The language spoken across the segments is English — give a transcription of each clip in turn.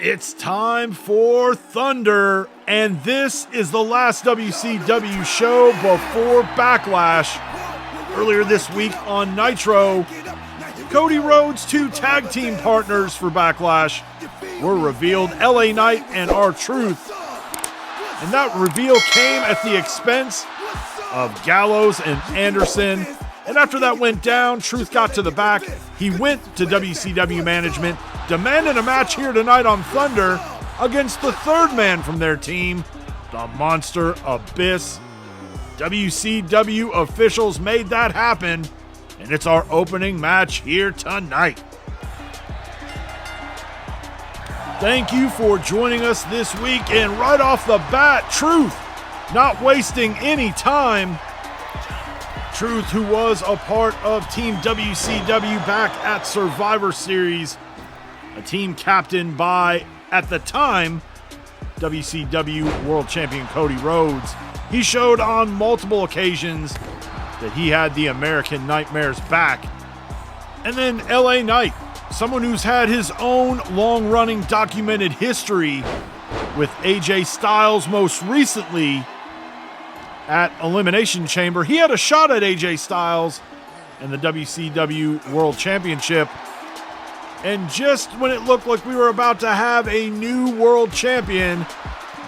It's time for Thunder, and this is the last WCW show before Backlash. Earlier this week on Nitro, Cody Rhodes' two tag team partners for Backlash were revealed, LA Knight and R-Truth. And that reveal came at the expense of Gallows and Anderson. And after that went down, Truth got to the back. He went to WCW management, demanded a match here tonight on Thunder against the third man from their team, the Monster Abyss. WCW officials made that happen, and it's our opening match here tonight. Thank you for joining us this week, and right off the bat, Truth, not wasting any time. Truth, who was a part of Team WCW back at Survivor Series, a team captained by, at the time, WCW World Champion Cody Rhodes. He showed on multiple occasions that he had the American Nightmare's back. And then LA Knight, someone who's had his own long-running documented history with AJ Styles most recently at Elimination Chamber. He had a shot at AJ Styles and the WCW World Championship. And just when it looked like we were about to have a new world champion,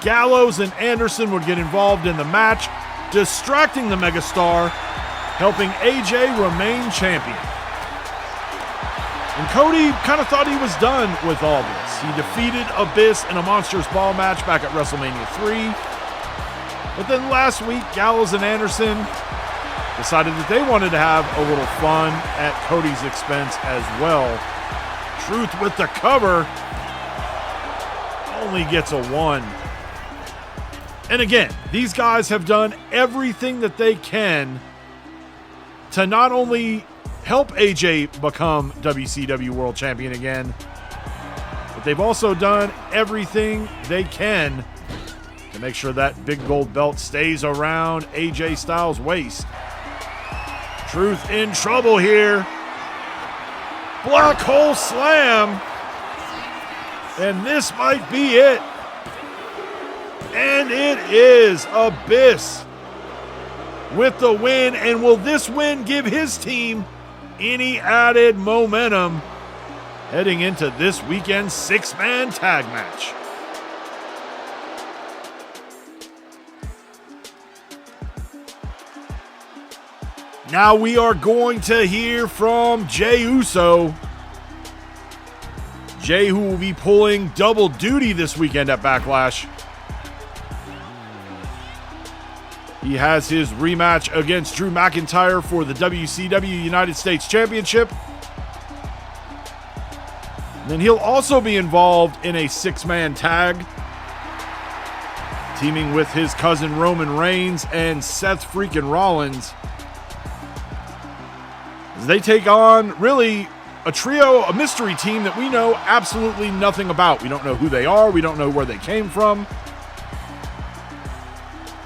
Gallows and Anderson would get involved in the match, distracting the megastar, helping AJ remain champion. And Cody kind of thought he was done with all this. He defeated Abyss in a Monsters Ball match back at WrestleMania 3. But then last week, Gallows and Anderson decided that they wanted to have a little fun at Cody's expense as well. Truth with the cover only gets a 1. And again, these guys have done everything that they can to not only help AJ become WCW World Champion again, but they've also done everything they can to make sure that big gold belt stays around AJ Styles' waist. Truth in trouble here. Black hole slam. And this might be it. And it is Abyss with the win. And will this win give his team any added momentum heading into this weekend's six-man tag match? Now we are going to hear from Jey Uso. Jey, who will be pulling double duty this weekend at Backlash. He has his rematch against Drew McIntyre for the WCW United States Championship. Then he'll also be involved in a six-man tag, teaming with his cousin Roman Reigns and Seth Freakin Rollins. They take on, really, a trio, a mystery team that we know absolutely nothing about. We don't know who they are. We don't know where they came from.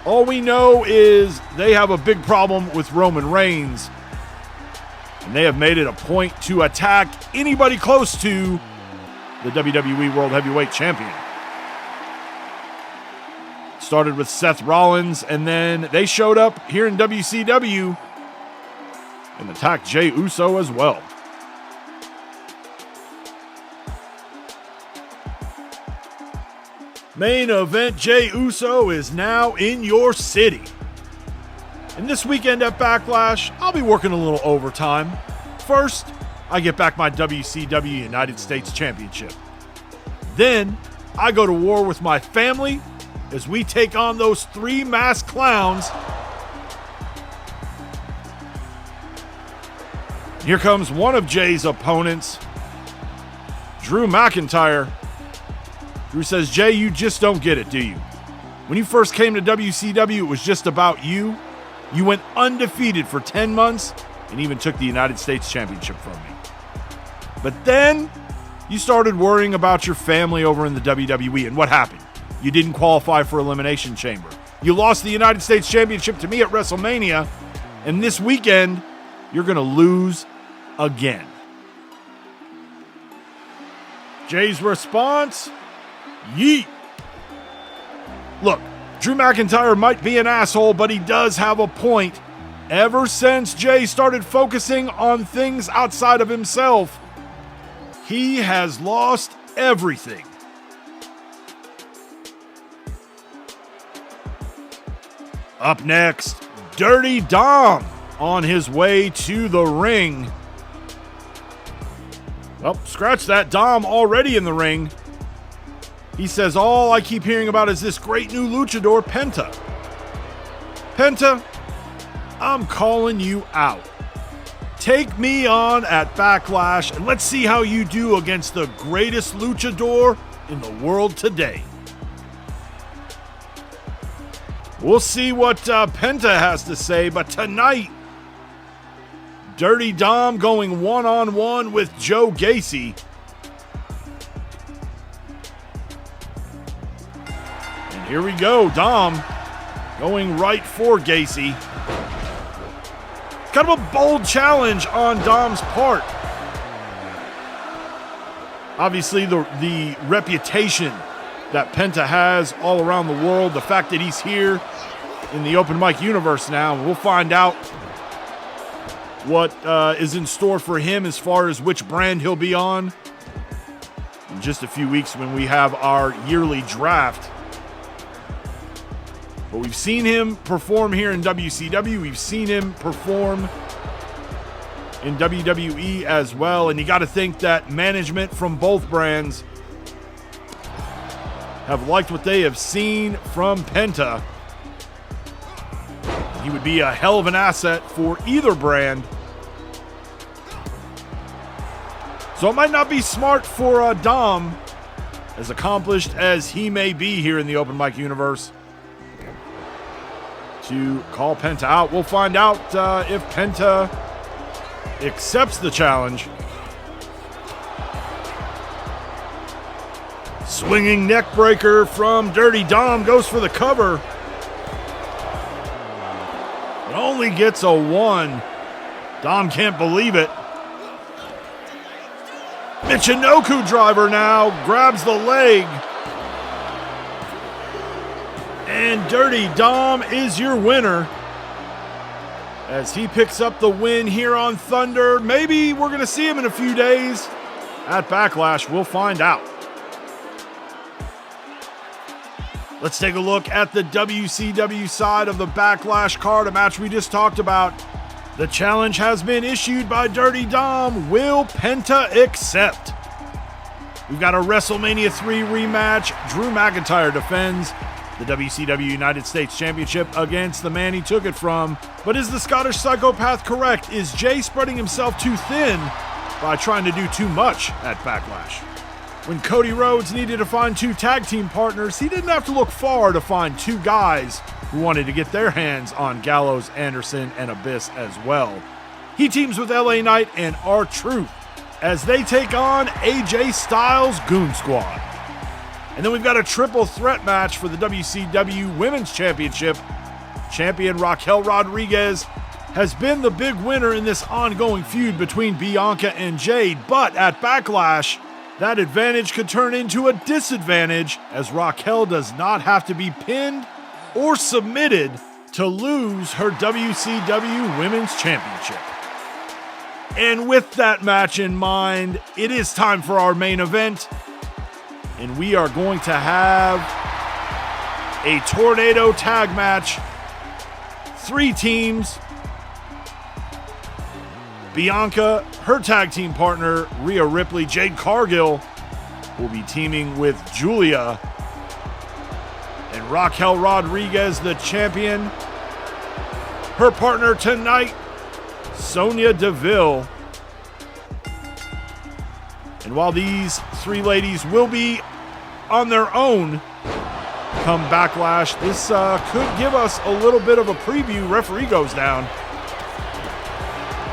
All we know is they have a big problem with Roman Reigns, and they have made it a point to attack anybody close to the WWE World Heavyweight Champion. Started with Seth Rollins, and then they showed up here in WCW and attacked Jey Uso as well. Main event, Jey Uso is now in your city. And this weekend at Backlash, I'll be working a little overtime. First, I get back my WCW United States Championship. Then, I go to war with my family as we take on those three masked clowns. Here comes one of Jey's opponents, Drew McIntyre. Drew says, Jey, you just don't get it, do you? When you first came to WCW, it was just about you. You went undefeated for 10 months and even took the United States Championship from me. But then you started worrying about your family over in the WWE, and what happened? You didn't qualify for Elimination Chamber. You lost the United States Championship to me at WrestleMania, and this weekend, you're going to lose again. Jey's response, Yeet. Look, Drew McIntyre might be an asshole, but he does have a point. Ever since Jey started focusing on things outside of himself, he has lost everything. Up next, Dirty Dom on his way to the ring. Well, scratch that. Dom already in the ring. He says, all I keep hearing about is this great new luchador, Penta. Penta, I'm calling you out. Take me on at Backlash, and let's see how you do against the greatest luchador in the world today. We'll see what Penta has to say, but tonight, Dirty Dom going one-on-one with Joe Gacy. And here we go, Dom going right for Gacy. Kind of a bold challenge on Dom's part. Obviously, the reputation that Penta has all around the world, the fact that he's here in the open mic universe now, we'll find out what is in store for him as far as which brand he'll be on in just a few weeks when we have our yearly draft. But we've seen him perform here in WCW. We've seen him perform in WWE as well. And you got to think that management from both brands have liked what they have seen from Penta. He would be a hell of an asset for either brand. So it might not be smart for Dom, as accomplished as he may be here in the open mic universe, to call Penta out. We'll find out if Penta accepts the challenge. Swinging neck breaker from Dirty Dom, goes for the cover. It only gets a 1. Dom can't believe it. Michinoku driver now, grabs the leg. And Dirty Dom is your winner, as he picks up the win here on Thunder. Maybe we're going to see him in a few days at Backlash. We'll find out. Let's take a look at the WCW side of the Backlash card, a match we just talked about. The challenge has been issued by Dirty Dom. Will Penta accept? We've got a WrestleMania 3 rematch. Drew McIntyre defends the WCW United States Championship against the man he took it from. But is the Scottish psychopath correct? Is Jey spreading himself too thin by trying to do too much at Backlash? When Cody Rhodes needed to find 2 tag team partners, he didn't have to look far to find 2 guys who wanted to get their hands on Gallows, Anderson, and Abyss as well. He teams with LA Knight and R-Truth as they take on AJ Styles' Goon Squad. And then we've got a triple threat match for the WCW Women's Championship. Champion Raquel Rodriguez has been the big winner in this ongoing feud between Bianca and Jade, but at Backlash, that advantage could turn into a disadvantage, as Raquel does not have to be pinned or submitted to lose her WCW Women's Championship. And with that match in mind, it is time for our main event. And we are going to have a tornado tag match. 3 teams. Bianca, her tag team partner, Rhea Ripley, Jade Cargill will be teaming with Giulia. And Raquel Rodriguez, the champion. Her partner tonight, Sonya Deville. And while these 3 ladies will be on their own come Backlash, this could give us a little bit of a preview, referee goes down,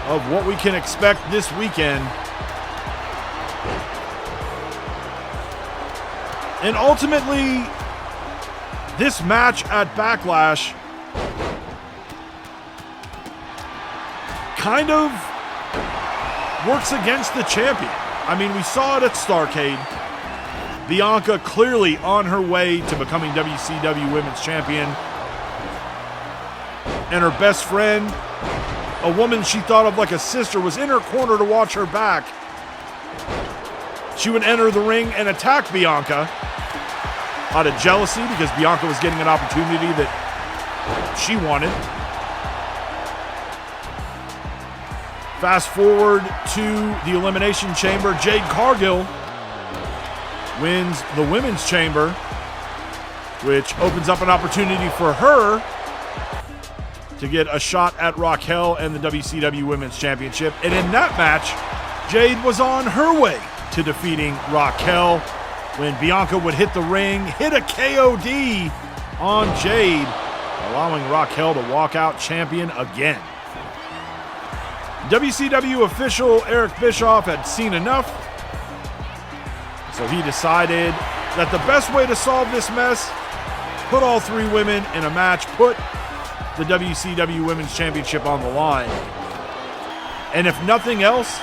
of what we can expect this weekend. And ultimately, this match at Backlash kind of works against the champion. I mean, we saw it at Starrcade. Bianca clearly on her way to becoming WCW Women's Champion. And her best friend, a woman she thought of like a sister, was in her corner to watch her back. She would enter the ring and attack Bianca out of jealousy because Bianca was getting an opportunity that she wanted. Fast forward to the Elimination Chamber. Jade Cargill wins the Women's Chamber, which opens up an opportunity for her to get a shot at Raquel and the WCW Women's Championship. And in that match, Jade was on her way to defeating Raquel when Bianca would hit the ring, hit a KOD on Jade, allowing Raquel to walk out champion again. WCW official Eric Bischoff had seen enough, so he decided that the best way to solve this mess, put all three women in a match, put the WCW Women's Championship on the line. And if nothing else,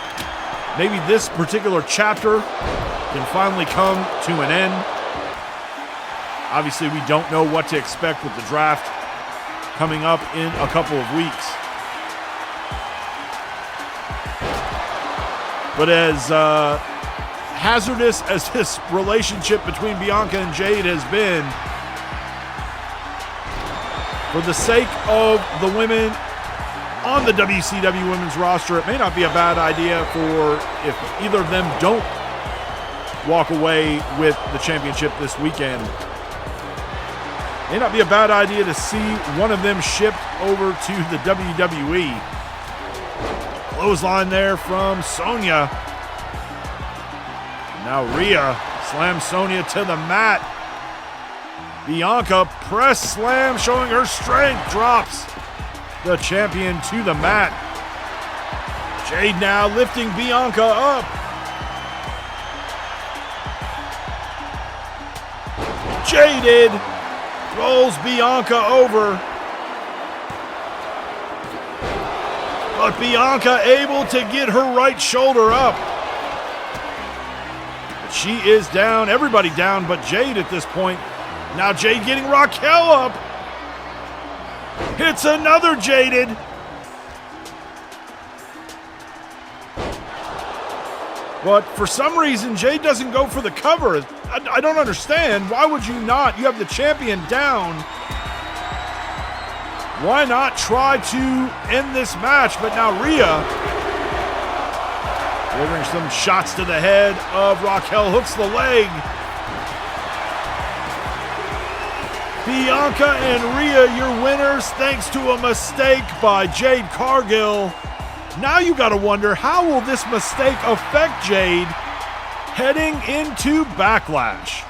maybe this particular chapter can finally come to an end. Obviously, we don't know what to expect with the draft coming up in a couple of weeks. But as hazardous as this relationship between Bianca and Jade has been, for the sake of the women on the WCW women's roster, it may not be a bad idea for, if either of them don't walk away with the championship this weekend, it may not be a bad idea to see one of them shipped over to the WWE. Clothesline there from Sonya. Now Rhea slams Sonya to the mat. Bianca press slam, showing her strength, drops the champion to the mat. Jade now lifting Bianca up. Jaded rolls Bianca over. But Bianca able to get her right shoulder up. But she is down, everybody down but Jade at this point. Now Jade getting Raquel up. Hits another Jaded. But for some reason, Jade doesn't go for the cover. I don't understand. Why would you not? You have the champion down. Why not try to end this match? But now Rhea delivering some shots to the head of Raquel, hooks the leg. Bianca and Rhea, your winners, thanks to a mistake by Jade Cargill. Now you got to wonder, how will this mistake affect Jade heading into Backlash?